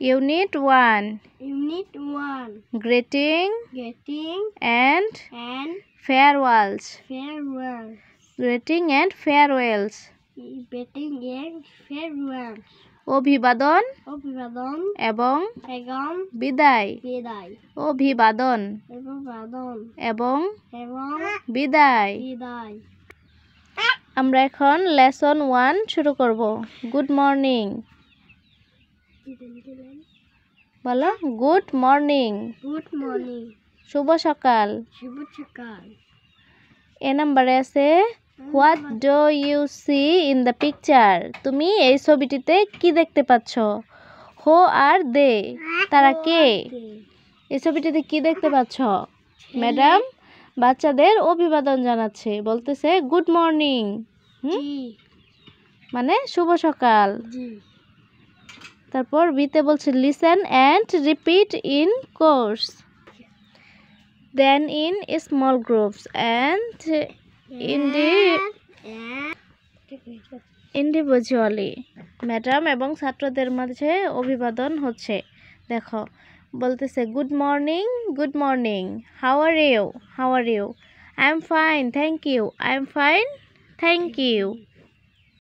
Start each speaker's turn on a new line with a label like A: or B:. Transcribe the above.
A: Unit 1.
B: Unit 1.
A: Greeting
B: Greeting
A: and
B: and
A: farewells.
B: farewell.
A: Greeting and farewells.
B: Greeting and farewell.
A: অভিবাদন
B: অভিবাদন
A: এবং
B: এবং
A: বিদায়।
B: বিদায়।
A: অভিবাদন
B: অভিবাদন
A: এবং
B: এবং
A: বিদায়।
B: বিদায়।
A: আমরা এখন লেসন 1 শুরু করব। গুড মর্নিং বলো। Good morning.
B: Good morning.
A: শুভ সকাল।
B: শুভ সকাল।
A: এ নাম্বারে আছে what do you see in the picture. তুমি এই ছবিটিতে কি দেখতে পাচ্ছ? হু আর দে, তারা কে? এই ছবিটিতে কি দেখতে পাচ্ছ? ম্যাডাম বাচ্চাদের অভিবাদন জানাচ্ছে, বলতেছে গুড মর্নিং, মানে শুভ সকাল। তারপর বিতে বলছে listen and repeat in chorus, then in small groups and individually. Madam এবং ছাত্রদের মাঝে অভিবাদন হচ্ছে। দেখো বলতেছে good morning, good morning, how are you, how are you, I am fine thank you, I am fine thank you.